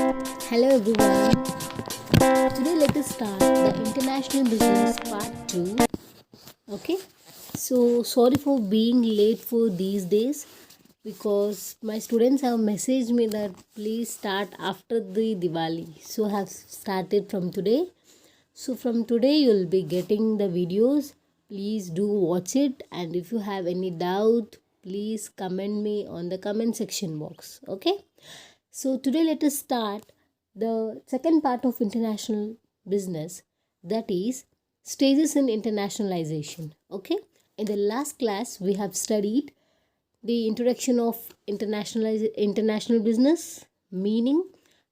Hello everyone. Today let us start the international business part 2. Okay. So sorry for being late for these days because my students have messaged me that please start after the Diwali. So I have started from today. So from today you'll be getting the videos. Please do watch it, and if you have any doubt please comment me on the comment section box. Okay. So today let us start the second part of international business, that is stages in internationalization. Okay, in the last class we have studied the introduction of international business, meaning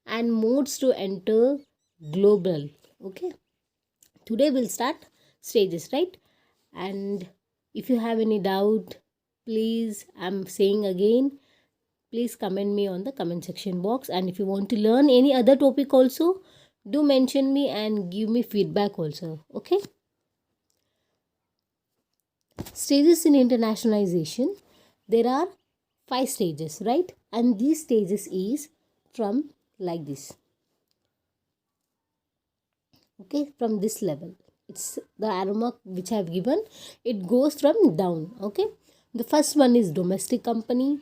and modes to enter global. Okay, today we'll start stages, right? And if you have any doubt, please, I'm saying again, please comment me on the comment section box, and if you want to learn any other topic also, do mention me and give me feedback also. Okay, stages in internationalization, there are 5 stages, right? And these stages is from like this. Okay, from this level, it's the arrow mark which I have given, it goes from down. Okay, the first one is domestic company,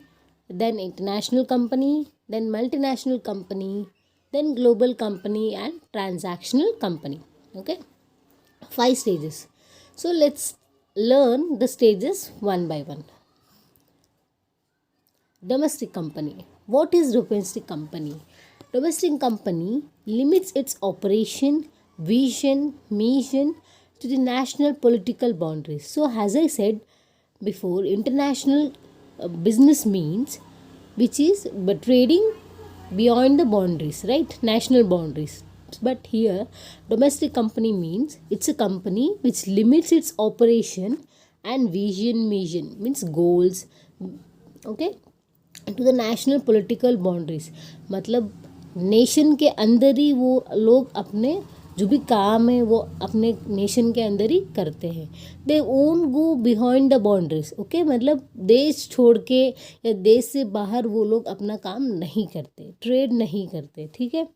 then international company, then multinational company, then global company, and transactional company. Okay, 5 stages. So let's learn the stages one by one. Domestic company. What is domestic company? Domestic company limits its operation, vision, mission to the national political boundaries. So, as I said before, international business means which is but trading beyond the boundaries, right? National boundaries. But here, domestic company means it's a company which limits its operation and vision, mission means goals. Okay, to the national political boundaries, मतलब nation के अंदर ही वो लोग अपने जो भी काम है वो अपने नेशन के अंदर ही करते हैं. They own go behind the boundaries. Okay, मतलब देश छोड़ के या देश से बाहर वो लोग अपना काम नहीं करते, ट्रेड नहीं करते. ठीक है.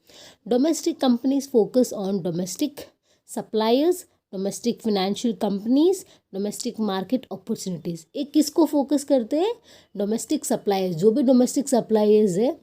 Domestic companies focus on domestic suppliers, domestic financial companies, domestic market opportunities. एक किसको फोकस करते हैं? Domestic suppliers. जो भी डोमेस्टिक सप्लायर्स है,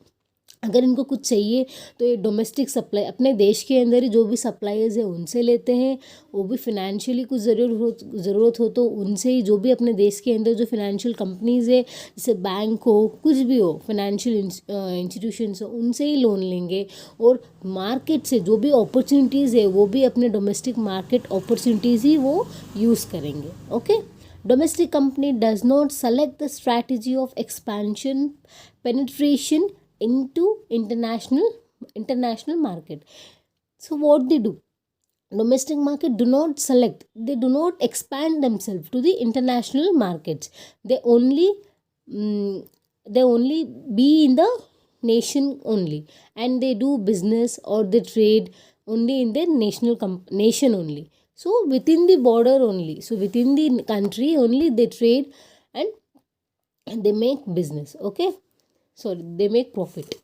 अगर इनको कुछ चाहिए तो ये डोमेस्टिक सप्लाई अपने देश के अंदर ही जो भी सप्लायर्स है उनसे लेते हैं. वो भी फिनेंशियली कुछ ज़रूरत हो तो उनसे ही, जो भी अपने देश के अंदर जो फिनेंशियल कंपनीज़ है, जैसे बैंक हो, कुछ भी हो, फिनेंशियल इंस्टीट्यूशंस हो, उनसे ही लोन लेंगे. और मार्केट से जो भी अपॉर्चुनिटीज़ है वो भी अपने डोमेस्टिक मार्केट अपॉर्चुनिटीज़ ही वो यूज़ करेंगे. Okay, domestic company does not select the strategy of expansion, penetration into international market. So what they do, domestic market do not select, they do not expand themselves to the international markets. They only be in the nation only, and they do business or they trade only in their nation only. So within the border only, so within the country only they trade and they make business. Okay, so they make profit.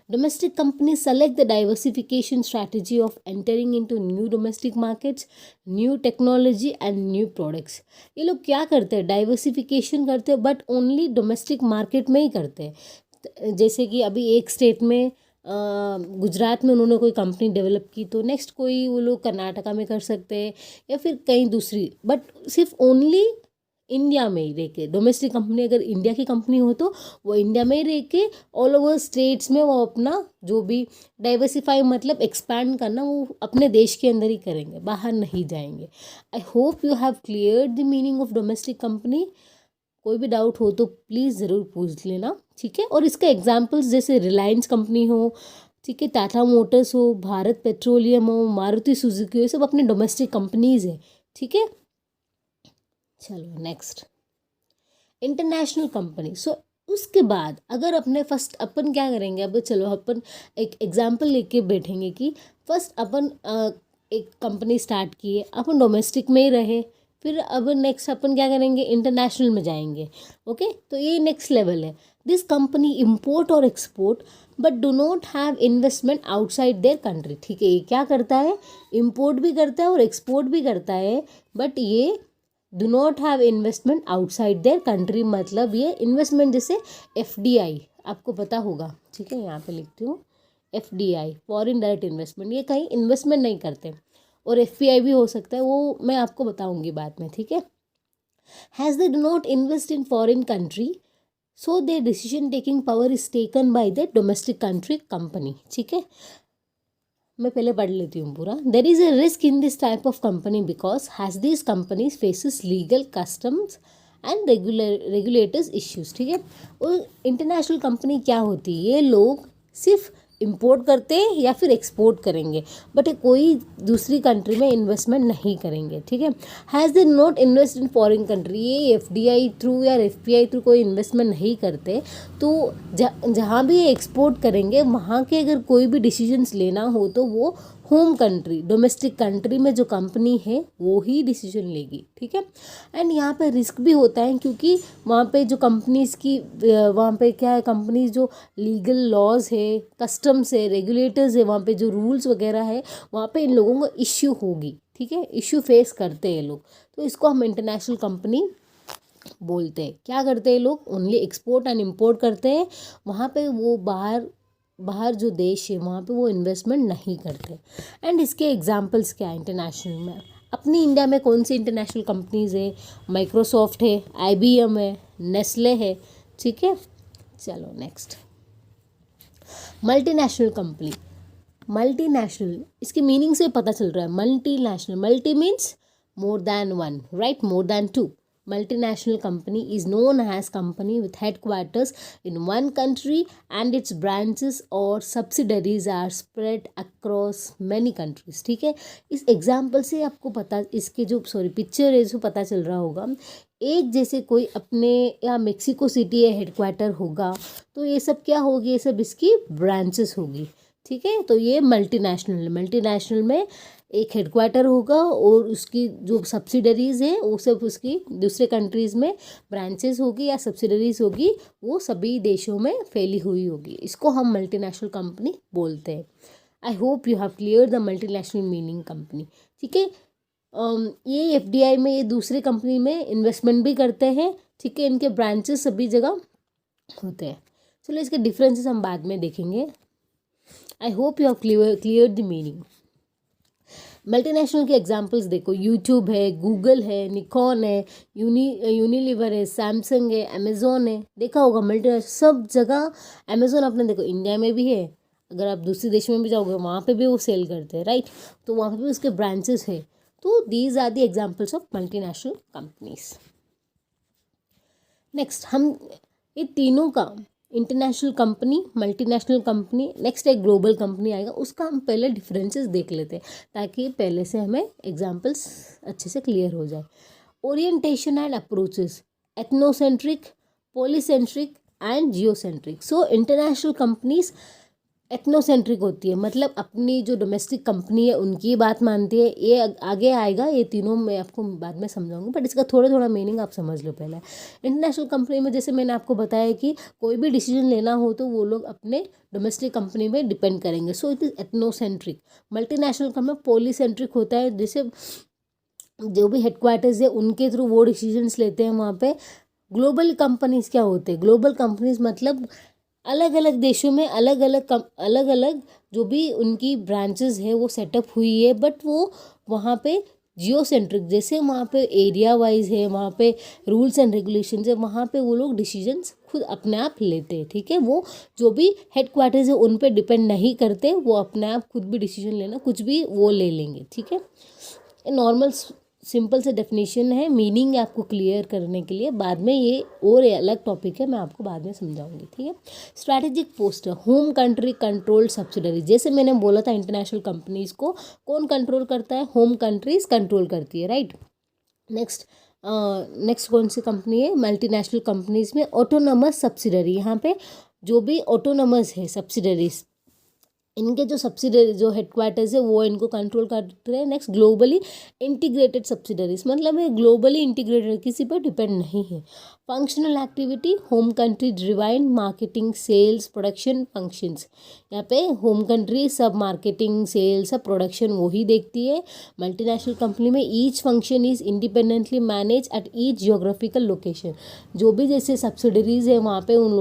Domestic companies select the diversification strategy of entering into new domestic markets, new technology and new products. ये लोग क्या करते हैं? Diversification करते हैं, but only domestic market में ही करते हैं. जैसे कि अभी एक स्टेट में गुजरात में उन्होंने कोई कंपनी डेवलप की, तो नेक्स्ट कोई वो लोग कर्नाटका में कर सकते हैं या फिर कहीं दूसरी, बट सिर्फ ओनली इंडिया में ही रह के. डोमेस्टिक कंपनी अगर इंडिया की कंपनी हो तो वो इंडिया में ही रह के ऑल ओवर स्टेट्स में वो अपना जो भी डाइवर्सिफाई मतलब एक्सपैंड करना, वो अपने देश के अंदर ही करेंगे, बाहर नहीं जाएंगे. I hope you have cleared the meaning of domestic company. कोई भी डाउट हो तो प्लीज़ ज़रूर पूछ लेना. ठीक है. और इसका एग्जांपल्स जैसे रिलायंस कंपनी हो, ठीक है, टाटा मोटर्स हो, भारत पेट्रोलियम हो, मारुति सुजुकी हो, ये सब अपने डोमेस्टिक कंपनीज है. ठीक है. चलो नेक्स्ट, इंटरनेशनल कंपनी. सो उसके बाद अगर अपने फर्स्ट अपन क्या करेंगे, अब चलो अपन एक एग्जांपल लेके बैठेंगे कि फर्स्ट अपन एक कंपनी स्टार्ट किए, अपन डोमेस्टिक में ही रहे, फिर अब नेक्स्ट अपन क्या करेंगे? इंटरनेशनल में जाएंगे. ओके, तो ये नेक्स्ट लेवल है. दिस कंपनी इम्पोर्ट और export but do not have investment outside their country. ठीक है, ये क्या करता है, इम्पोर्ट भी करता है और एक्सपोर्ट भी करता है, बट ये do not have investment outside their country, मतलब ये इन्वेस्टमेंट जैसे एफडीआई आपको पता होगा। ठीक है, यहाँ पे लिखती हूँ एफडीआई, फॉरेन डायरेक्ट इन्वेस्टमेंट, ये कहीं इन्वेस्टमेंट नहीं करते। और एफपीआई भी हो सकता है, वो मैं आपको बताऊंगी बाद में। ठीक है, has they do not invest in foreign country so there decision taking power is taken by the domestic country company. ठीक है, मैं पहले पढ़ लेती हूँ पूरा। There is a risk in this type of company because has this companies faces legal customs and regulators issues. ठीक है, और इंटरनेशनल कंपनी क्या होती है, ये लोग सिर्फ इंपोर्ट करते हैं या फिर एक्सपोर्ट करेंगे, बट कोई दूसरी कंट्री में इन्वेस्टमेंट नहीं करेंगे। ठीक है, has they not invest in foreign country, ये एफडीआई थ्रू या एफपीआई थ्रू कोई इन्वेस्टमेंट नहीं करते, तो जहाँ भी ये एक्सपोर्ट करेंगे वहाँ के अगर कोई भी डिसीजंस लेना हो तो वो होम कंट्री, डोमेस्टिक कंट्री में जो कंपनी है वो ही डिसीजन लेगी। ठीक है, एंड यहाँ पे रिस्क भी होता है क्योंकि वहाँ पे जो कंपनीज की वहाँ पे क्या है, कंपनीज जो लीगल लॉज है, कस्टम्स है, रेगुलेटर्स है, वहाँ पे जो रूल्स वगैरह है, वहाँ पे इन लोगों को इश्यू होगी। ठीक है, इश्यू फेस करते हैं लोग, तो इसको हम इंटरनेशनल कंपनी बोलते हैं। क्या करते हैं लोग, ओनली एक्सपोर्ट एंड इम्पोर्ट करते हैं, वहाँ पे वो बाहर जो देश है वहाँ पे वो इन्वेस्टमेंट नहीं करते। एंड इसके एग्जांपल्स क्या है इंटरनेशनल में, अपनी इंडिया में कौन सी इंटरनेशनल कंपनीज है, माइक्रोसॉफ्ट है, आईबीएम है, नेस्ले है। ठीक है, चलो नेक्स्ट, मल्टीनेशनल कंपनी। मल्टीनेशनल, इसकी मीनिंग से पता चल रहा है, multinational, multi means more than one, right, more than two. Multinational company is known as company with headquarters in one country and its branches or subsidiaries are spread across many countries। ठीक है, इस example से आपको पता, इसके जो picture है जो पता चल रहा होगा, एक जैसे कोई अपने या मेक्सिको सिटी है हेडक्वार्टर होगा, तो ये सब क्या होगी, ये सब इसकी ब्रांचेस होगी। ठीक है, तो ये मल्टीनेशनल में एक हेडक्वार्टर होगा और उसकी जो सब्सिडरीज़ हैं वो सब उसकी दूसरे कंट्रीज़ में ब्रांचेस होगी या सब्सिडरीज़ होगी, वो सभी देशों में फैली हुई होगी। इसको हम मल्टीनेशनल कंपनी बोलते हैं। I hope you have clear the multinational meaning company. ठीक है, ये एफडीआई में ये दूसरे कंपनी में इन्वेस्टमेंट भी करते हैं। ठीक है, इनके ब्रांचेस सभी जगह होते हैं। चलो इसके डिफरेंसेस हम बाद में देखेंगे। I hope you have clear the meaning. Multinational के एग्जांपल्स देखो, यूट्यूब है, गूगल है, निकॉन है, यूनिलीवर है, सैमसंग है, अमेज़ॉन है। देखा होगा मल्टीनेशनल सब जगह। अमेज़ॉन अपने देखो इंडिया में भी है, अगर आप दूसरे देश में भी जाओगे वहाँ पे भी वो सेल करते हैं, राइट, तो वहाँ पे भी उसके ब्रांचेस है। तो these are the examples of multinational companies. Next, हम ये तीनों का international company, multinational company, next एक ग्लोबल कंपनी आएगा, उसका हम पहले डिफरेंसेस देख लेते हैं ताकि पहले से हमें एग्जांपल्स अच्छे से क्लियर हो जाए। Orientation and approaches, ethnocentric, polycentric and geocentric. So international companies ethnocentric होती है, मतलब अपनी जो डोमेस्टिक कंपनी है उनकी बात मानती है। ये आगे आएगा, ये तीनों मैं आपको बाद में समझाऊंगी, बट इसका थोड़ा मीनिंग आप समझ लो पहले। इंटरनेशनल कंपनी में जैसे मैंने आपको बताया कि कोई भी डिसीजन लेना हो तो वो लोग अपने डोमेस्टिक कंपनी में डिपेंड करेंगे, so it is ethnocentric. Multinational company polycentric होता है, जैसे जो भी हेडक्वार्टर्स है उनके थ्रू वो डिसीजंस लेते हैं वहाँ पे। ग्लोबल कंपनीज क्या होते हैं, ग्लोबल कंपनीज मतलब अलग अलग देशों में अलग अलग जो भी उनकी ब्रांचेस है वो सेटअप हुई है, बट वो वहाँ पे जियोसेंट्रिक, जैसे वहाँ पे एरिया वाइज है, वहाँ पे रूल्स एंड रेगुलेशंस है, वहाँ पे वो लोग डिसीजंस खुद अपने आप लेते हैं। ठीक है, वो जो भी हेडक्वार्टर्स है उन पे डिपेंड नहीं करते, वो अपने आप खुद भी डिसीजन लेना कुछ भी वो ले लेंगे। ठीक है, नॉर्मल सिंपल से डेफिनेशन है, मीनिंग आपको क्लियर करने के लिए, बाद में ये और अलग टॉपिक है, मैं आपको बाद में समझाऊंगी। ठीक है, strategic poster, home country controlled subsidiary, जैसे मैंने बोला था इंटरनेशनल कंपनीज को कौन कंट्रोल करता है, होम कंट्रीज कंट्रोल करती है, राइट। नेक्स्ट कौन सी कंपनी है, मल्टीनेशनल कंपनीज में ऑटोनमस सब्सिडरी, यहाँ पे जो भी ऑटोनमस है सब्सिडरीज, इनके जो सब्सिडरी जो हेडक्वार्टर्स है वो इनको कंट्रोल करते हैं। नेक्स्ट, ग्लोबली इंटीग्रेटेड सब्सिडरीज, मतलब ये ग्लोबली इंटीग्रेटेड, किसी पर डिपेंड नहीं है। Functional activity home country driven marketing sales production functions. यहाँ पे होम कंट्री सब मार्केटिंग सेल्स सब प्रोडक्शन वही देखती है। मल्टीनेशनल कंपनी में each function is independently manage at each geographical location. जो भी जैसे सब्सिडरीज है वहाँ पे उन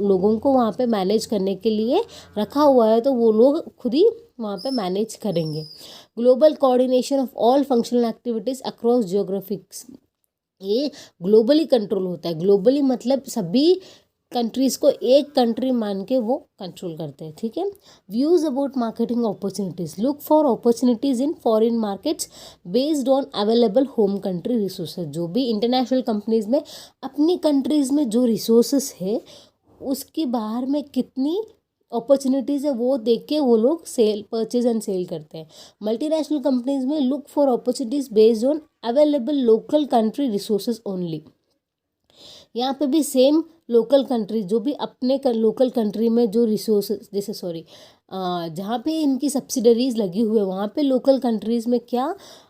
लोगों को वहाँ पे मैनेज करने के लिए रखा हुआ है, तो वो लोग खुद ही वहाँ पे मैनेज करेंगे। Global coordination of all functional activities across geographics. ये ग्लोबली कंट्रोल होता है। ग्लोबली मतलब सभी कंट्रीज़ को एक कंट्री मान के वो कंट्रोल करते हैं, ठीक है। Views about marketing opportunities. Look for opportunities in foreign markets based on available home country resources. जो भी इंटरनेशनल कंपनीज़ में अपनी कंट्रीज़ में जो रिसोर्सेस है उसके बाहर में कितनी अपॉर्चुनिटीज़ है वो देख के वो लोग सेल परचेज एंड सेल करते हैं। मल्टीनेशनल कंपनीज में look for opportunities based on available local country resources only. यहाँ पे भी सेम लोकल कंट्री जो भी अपने लोकल कंट्री में जो रिसोर्सेज जैसे जहाँ पे इनकी सब्सिडरीज लगी हुई है वहाँ पे लोकल कंट्रीज़ में क्या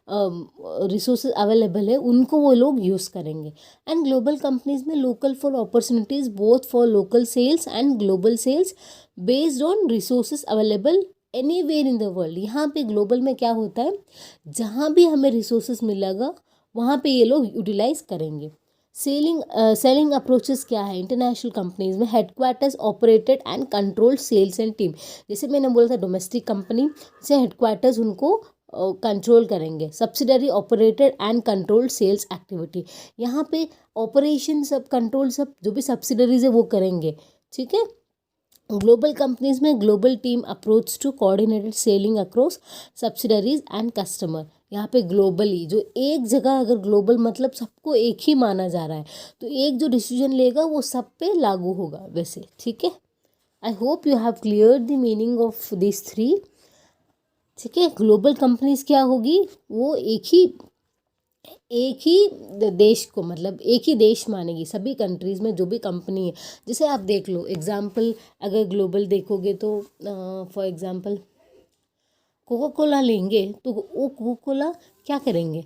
रिसोर्सेज अवेलेबल है उनको वो लोग यूज़ करेंगे। एंड ग्लोबल कंपनीज में local for opportunities both for local sales and global sales based on resources available anywhere in the world. यहाँ पे ग्लोबल में क्या होता है, जहाँ भी हमें रिसोर्सेज मिलेगा वहाँ पे ये लोग यूटिलाइज करेंगे। सेलिंग अप्रोचेस क्या है इंटरनेशनल कंपनीज में। Headquarters operated and control sales and team. जैसे मैंने बोला था डोमेस्टिक कंपनी से हेडक्वार्टर्स उनको कंट्रोल करेंगे। Subsidiary operated and control sales activity. यहाँ पे ऑपरेशन सब कंट्रोल सब जो भी सब्सिडरीज है वो करेंगे, ठीक है। ग्लोबल कंपनीज में global team approach to coordinated selling across subsidiaries and customer. यहाँ पे ग्लोबली जो एक जगह अगर ग्लोबल मतलब सबको एक ही माना जा रहा है तो एक जो डिसीजन लेगा वो सब पे लागू होगा वैसे, ठीक है। I hope you have clear the meaning of this three, ठीक है। ग्लोबल कंपनीज क्या होगी, वो एक ही देश को मतलब एक ही देश मानेगी सभी कंट्रीज़ में जो भी कंपनी है। जैसे आप देख लो एग्जाम्पल, अगर ग्लोबल देखोगे तो फॉर एग्जाम्पल कोका कोला लेंगे तो वो कोका कोला क्या करेंगे,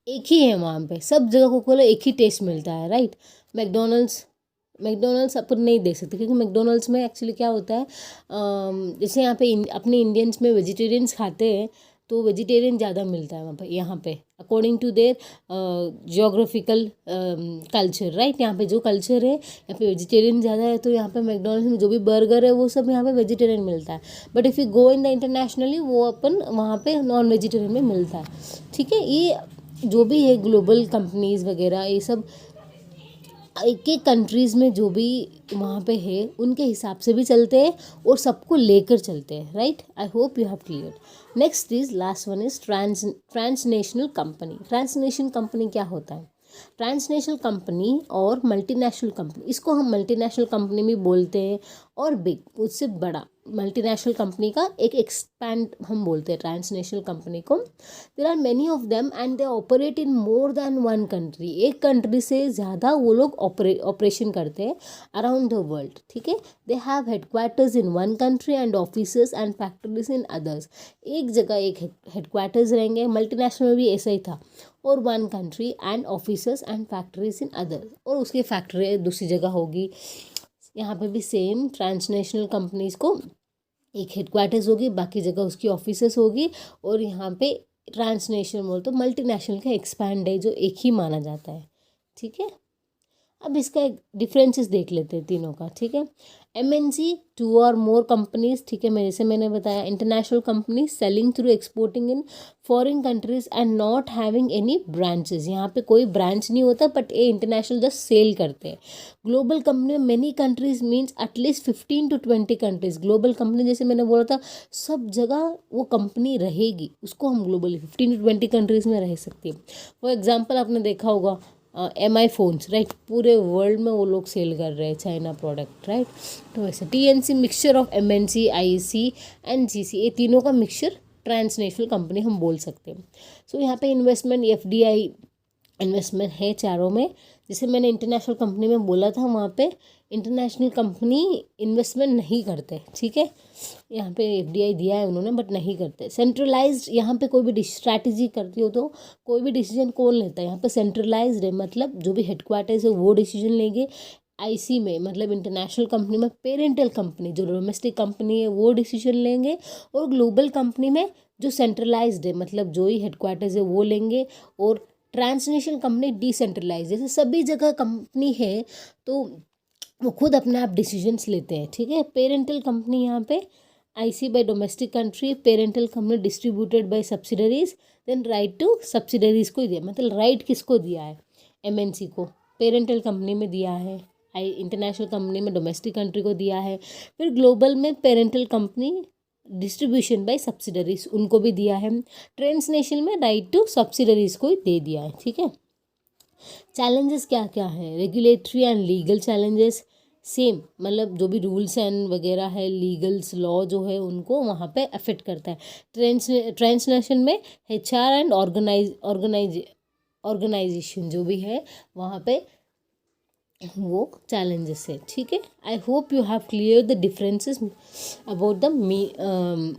एक ही है वहाँ पे सब जगह कोका कोला एक ही टेस्ट मिलता है, राइट। मैकडोनल्ड्स अपन नहीं दे सकते क्योंकि मैकडोनल्ड्स में एक्चुअली क्या होता है, जैसे यहाँ पे अपने इंडियंस में वेजिटेरियंस खाते हैं तो वेजिटेरियन ज़्यादा मिलता है वहाँ पे, यहाँ पे according to their geographical culture, right. यहाँ पे जो कल्चर है यहाँ पे वेजिटेरियन ज़्यादा है तो यहाँ पे मैकडोनल्ड्स में जो भी बर्गर है वो सब यहाँ पे वेजिटेरियन मिलता है। But if you go in the internationally वो अपन वहाँ पे नॉन वेजिटेरियन में मिलता है, ठीक है। ये जो भी है ग्लोबल कंपनीज़ वगैरह ये सब एक एक कंट्रीज़ में जो भी वहाँ पे है उनके हिसाब से भी चलते हैं और सबको लेकर चलते हैं, right. I hope you have clear. Next is last one is transnational company. Transnational company क्या होता है, ट्रांसनेशनल कंपनी और मल्टीनेशनल कंपनी, इसको हम मल्टीनेशनल कंपनी भी बोलते हैं और बिग उससे बड़ा मल्टीनेशनल कंपनी का एक एक्सपैंड हम बोलते हैं ट्रांसनेशनल कंपनी को। There are many of them and they operate in more than one country. एक कंट्री से ज़्यादा वो लोग ऑपरेशन करते हैं अराउंड द वर्ल्ड, ठीक है। They have headquarters in one country and offices and factories in others. एक जगह एक हेडक्वार्टर्स रहेंगे, मल्टीनेशनल में भी ऐसा ही था, और one country and offices and factories in other, और उसकी फैक्ट्री दूसरी जगह होगी। यहाँ पे भी सेम ट्रांसनेशनल कंपनीज़ को एक हेडक्वार्टर्स होगी, बाकी जगह उसकी ऑफिसेस होगी, और यहाँ पे ट्रांसनेशनल बोल तो मल्टीनेशनल का एक्सपैंड है जो एक ही माना जाता है, ठीक है। अब इसका एक डिफरेंसेस देख लेते हैं तीनों का, ठीक है। MNC 2 और मोर कंपनीज, ठीक है। जैसे मैंने बताया international company selling through exporting in foreign countries and not having any branches. यहाँ पे कोई ब्रांच नहीं होता बट ये इंटरनेशनल जस्ट सेल करते हैं। Global company many countries means at least 15 to 20 countries. Global company जैसे मैंने बोला था सब जगह वो कंपनी रहेगी, उसको हम ग्लोबली 15 to 20 कंट्रीज में रह सकती है। फॉर एग्जाम्पल आपने देखा होगा MI फोन्स, राइट, पूरे वर्ल्ड में वो लोग सेल कर रहे हैं चाइना प्रोडक्ट, राइट। तो वैसे TNC mixture of MNC, IC and GC, ये तीनों का मिक्सचर ट्रांसनेशनल कंपनी हम बोल सकते हैं। सो यहाँ पे इन्वेस्टमेंट FDI इन्वेस्टमेंट है चारों में। जैसे मैंने इंटरनेशनल कंपनी में बोला था, वहाँ पे इंटरनेशनल कंपनी इन्वेस्टमेंट नहीं करते, ठीक है। यहाँ पे एफडीआई दिया है उन्होंने, बट नहीं करते। सेंट्रलाइज्ड, यहाँ पे कोई भी स्ट्रैटेजी करती हो तो कोई भी डिसीजन कौन लेता है, यहाँ पे सेंट्रलाइज्ड है, मतलब जो भी हेडक्वार्टर्स है वो डिसीजन लेंगे। आईसी में मतलब इंटरनेशनल कंपनी में पेरेंटल कंपनी, जो डोमेस्टिक कंपनी है वो डिसीजन लेंगे, और ग्लोबल कंपनी में जो सेंट्रलाइज्ड है मतलब जो ही हेडक्वार्टर्स है वो लेंगे, और ट्रांसनेशनल कंपनी डिसेंट्रलाइज, जैसे सभी जगह कंपनी है तो वो खुद अपने आप डिसीजंस लेते हैं, ठीक है। पेरेंटल कंपनी यहाँ पे IC by domestic country, parental company distributed by subsidiaries, then right to subsidiaries को ही दिया, मतलब राइट किसको दिया है, एमएनसी को पेरेंटल कंपनी में दिया है, इंटरनेशनल कंपनी में डोमेस्टिक कंट्री को दिया है, फिर ग्लोबल में parental company distribution by subsidiaries उनको भी दिया है, ट्रांसनेशनल में राइट टू सब्सिडरीज को ही दे दिया है, ठीक है। चैलेंजेस क्या क्या है, regulatory and legal challenges same, मतलब जो भी रूल्स एंड वगैरह है, लीगल्स लॉ जो है उनको वहाँ पे अफेक्ट करता है। ट्रांसलेशन में एचआर एंड ऑर्गेनाइजेशन जो भी है वहाँ पे वो चैलेंजेस है, ठीक है। I hope you have clear the differences about the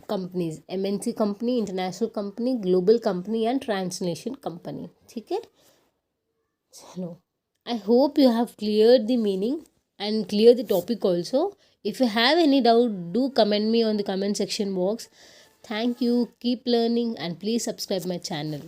companies, MNC company, international company, global company and translation company, ठीक है। चलो, I hope you have cleared the meaning and clear the topic also. If you have any doubt, do comment me on the comment section box. Thank you. Keep learning and please subscribe my channel.